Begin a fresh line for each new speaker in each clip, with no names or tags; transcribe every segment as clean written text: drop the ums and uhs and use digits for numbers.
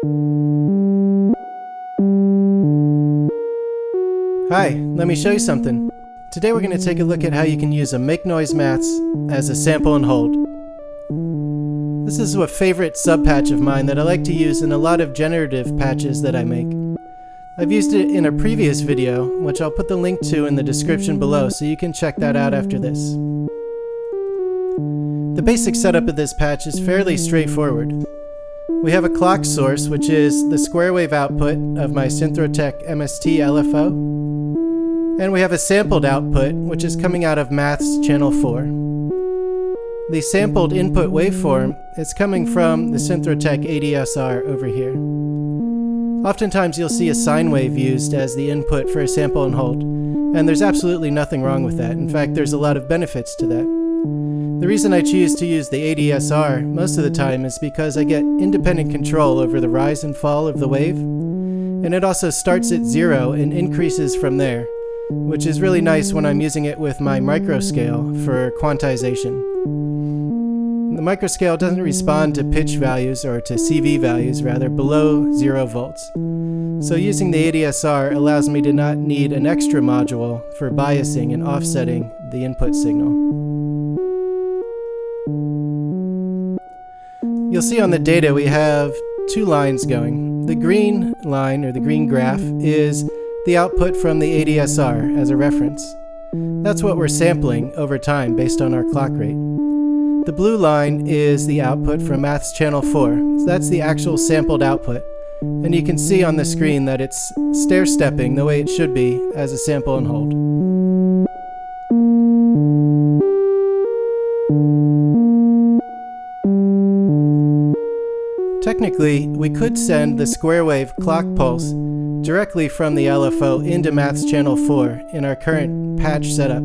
Hi, let me show you something. Today we're going to take a look at how you can use a make noise mats as a sample and hold. This is a favorite sub-patch of mine that I like to use in a lot of generative patches that I make. I've used it in a previous video, which I'll put the link to in the description below so you can check that out after this. The basic setup of this patch is fairly straightforward. We have a clock source, which is the square wave output of my Synthrotek MST LFO, and we have a sampled output, which is coming out of Maths channel 4. The sampled input waveform is coming from the Synthrotek ADSR over here. Oftentimes you'll see a sine wave used as the input for a sample and hold, and there's absolutely nothing wrong with that. In fact, there's a lot of benefits to that. The reason I choose to use the ADSR most of the time is because I get independent control over the rise and fall of the wave, and it also starts at 0 and increases from there, which is really nice when I'm using it with my microscale for quantization. The microscale doesn't respond to pitch values, or to CV values rather, below 0 volts. So using the ADSR allows me to not need an extra module for biasing and offsetting the input signal. You'll see on the data we have two lines going. The green line, or the green graph, is the output from the ADSR as a reference. That's what we're sampling over time based on our clock rate. The blue line is the output from Maths channel 4. So that's the actual sampled output. And you can see on the screen that it's stair-stepping the way it should be as a sample and hold. Technically, we could send the square wave clock pulse directly from the LFO into Maths channel 4 in our current patch setup,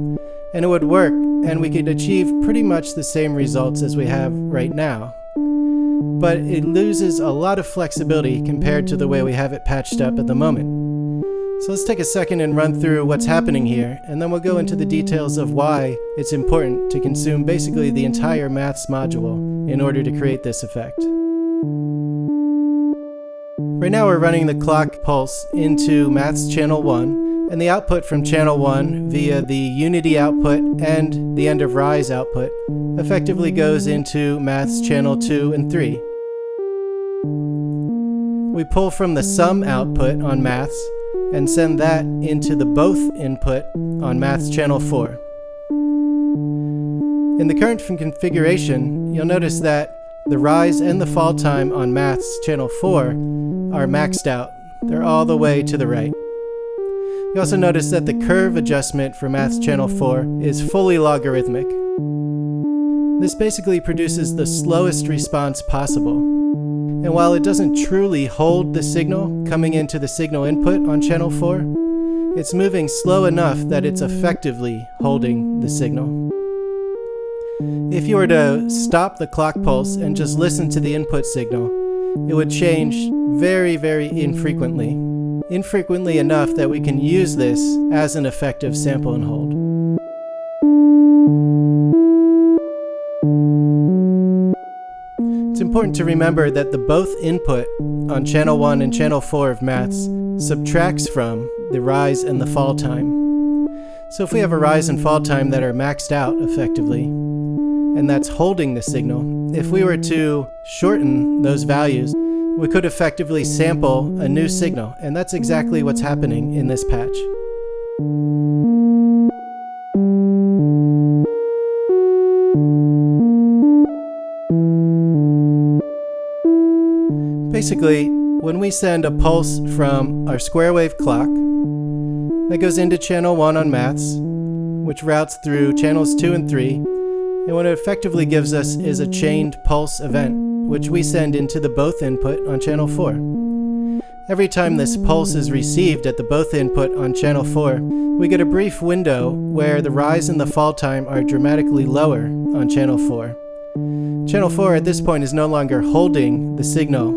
and it would work, and we could achieve pretty much the same results as we have right now. But it loses a lot of flexibility compared to the way we have it patched up at the moment. So let's take a second and run through what's happening here, and then we'll go into the details of why it's important to consume basically the entire Maths module in order to create this effect. Right now we're running the clock pulse into Maths channel 1, and the output from channel 1 via the unity output and the end of rise output effectively goes into Maths channel 2 and 3. We pull from the sum output on Maths and send that into the both input on Maths channel 4. In the current configuration, you'll notice that the rise and the fall time on Maths channel 4 are maxed out. They're all the way to the right. You also notice that the curve adjustment for Maths channel 4 is fully logarithmic. This basically produces the slowest response possible. And while it doesn't truly hold the signal coming into the signal input on channel 4, it's moving slow enough that it's effectively holding the signal. If you were to stop the clock pulse and just listen to the input signal, it would change very, very infrequently. Infrequently enough that we can use this as an effective sample and hold. It's important to remember that the both input on channel 1 and channel 4 of Maths subtracts from the rise and the fall time. So if we have a rise and fall time that are maxed out effectively, and that's holding the signal, if we were to shorten those values, we could effectively sample a new signal, and that's exactly what's happening in this patch. Basically, when we send a pulse from our square wave clock, that goes into channel 1 on Maths, which routes through channels 2 and 3, and what it effectively gives us is a chained pulse event, which we send into the both input on channel 4. Every time this pulse is received at the both input on channel 4, we get a brief window where the rise and the fall time are dramatically lower on channel 4. Channel 4 at this point is no longer holding the signal,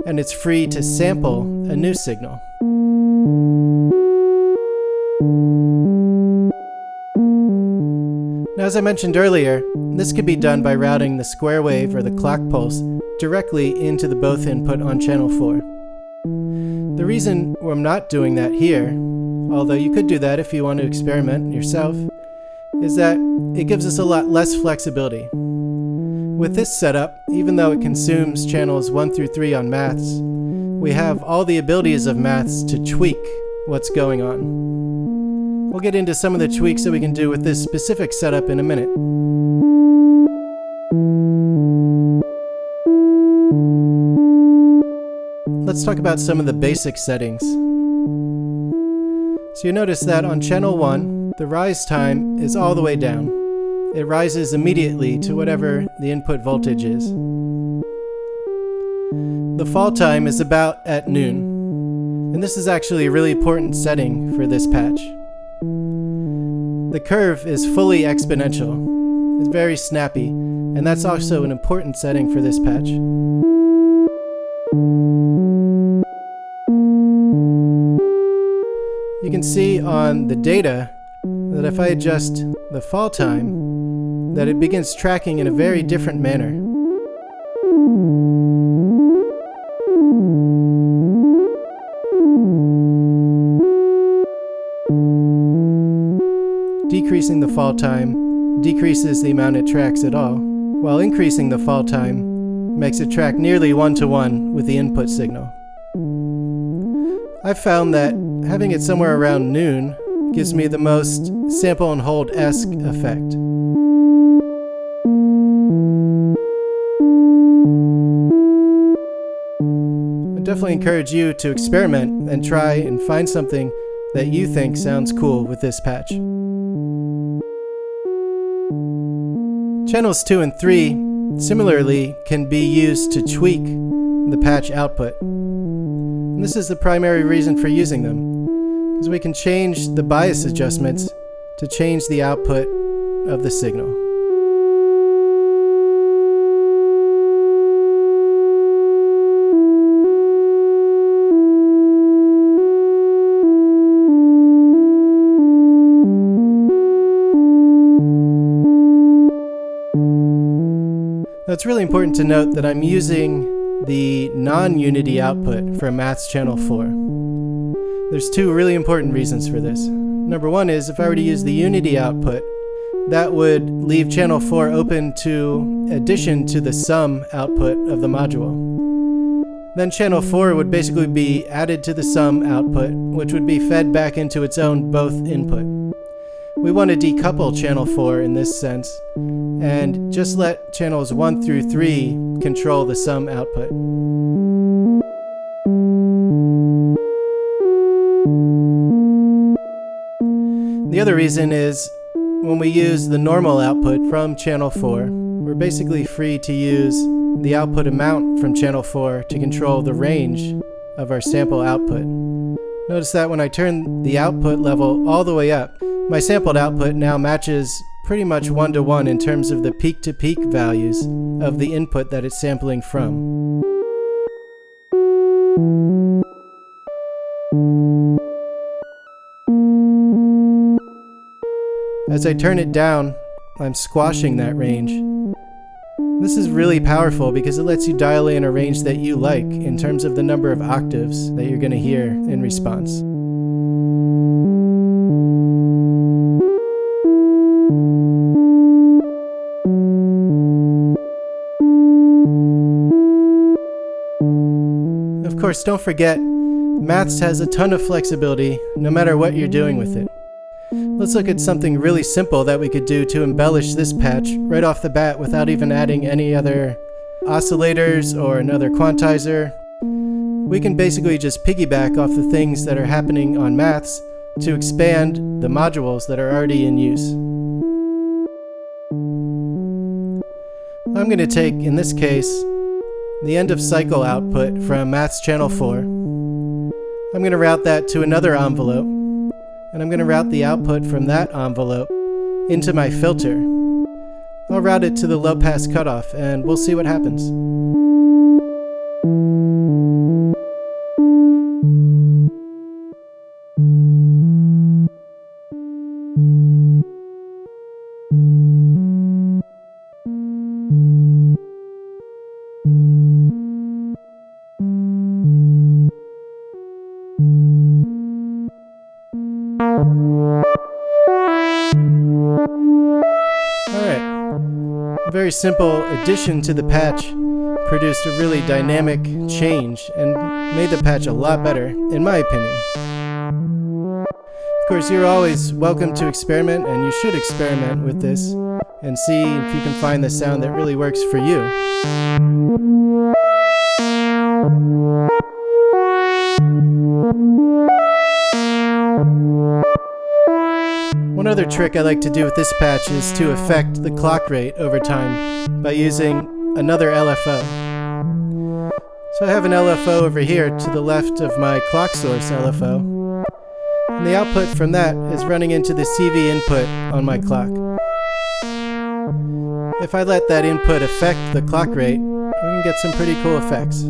and it's free to sample a new signal. Now, as I mentioned earlier, this could be done by routing the square wave or the clock pulse directly into the both input on channel 4. The reason I'm not doing that here, although you could do that if you want to experiment yourself, is that it gives us a lot less flexibility. With this setup, even though it consumes channels 1 through 3 on maths, we have all the abilities of maths to tweak what's going on. We'll get into some of the tweaks that we can do with this specific setup in a minute. Let's talk about some of the basic settings. So you notice that on channel 1, the rise time is all the way down. It rises immediately to whatever the input voltage is. The fall time is about at noon, and this is actually a really important setting for this patch. The curve is fully exponential. It's very snappy, and that's also an important setting for this patch. You can see on the data that if I adjust the fall time, that it begins tracking in a very different manner. Decreasing the fall time decreases the amount it tracks at all, while increasing the fall time makes it track nearly 1-to-1 with the input signal. I've found that having it somewhere around noon gives me the most sample and hold-esque effect. I definitely encourage you to experiment and try and find something that you think sounds cool with this patch. Channels 2 and 3 similarly can be used to tweak the patch output. And this is the primary reason for using them, because we can change the bias adjustments to change the output of the signal. Now, it's really important to note that I'm using the non-unity output from Maths Channel 4. There's two really important reasons for this. Number one is if I were to use the unity output, that would leave channel 4 open to addition to the sum output of the module. Then channel 4 would basically be added to the sum output, which would be fed back into its own both input. We want to decouple channel 4 in this sense, and just let channels 1 through 3 control the sum output. The other reason is when we use the normal output from channel 4, we're basically free to use the output amount from channel 4 to control the range of our sample output. Notice that when I turn the output level all the way up, my sampled output now matches pretty much 1-to-1 in terms of the peak-to-peak values of the input that it's sampling from. As I turn it down, I'm squashing that range. This is really powerful because it lets you dial in a range that you like in terms of the number of octaves that you're going to hear in response. Of course, don't forget, Maths has a ton of flexibility no matter what you're doing with it. Let's look at something really simple that we could do to embellish this patch right off the bat without even adding any other oscillators or another quantizer. We can basically just piggyback off the things that are happening on Maths to expand the modules that are already in use. I'm going to take, in this case, the end of cycle output from Maths Channel 4. I'm going to route that to another envelope, and I'm going to route the output from that envelope into my filter. I'll route it to the low pass cutoff, and we'll see what happens. very simple addition to the patch produced a really dynamic change and made the patch a lot better, in my opinion. Of course, you're always welcome to experiment, and you should experiment with this and see if you can find the sound that really works for you. One other trick I like to do with this patch is to affect the clock rate over time by using another LFO. So I have an LFO over here to the left of my clock source LFO, and the output from that is running into the CV input on my clock. If I let that input affect the clock rate, we can get some pretty cool effects.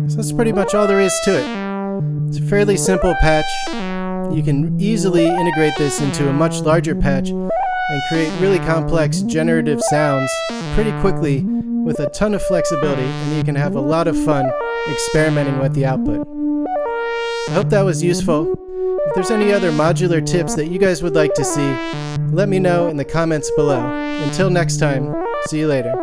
So that's pretty much all there is to it. It's a fairly simple patch. You can easily integrate this into a much larger patch and create really complex generative sounds pretty quickly with a ton of flexibility, and you can have a lot of fun experimenting with the output. I hope that was useful. If there's any other modular tips that you guys would like to see, let me know in the comments below. Until next time, see you later.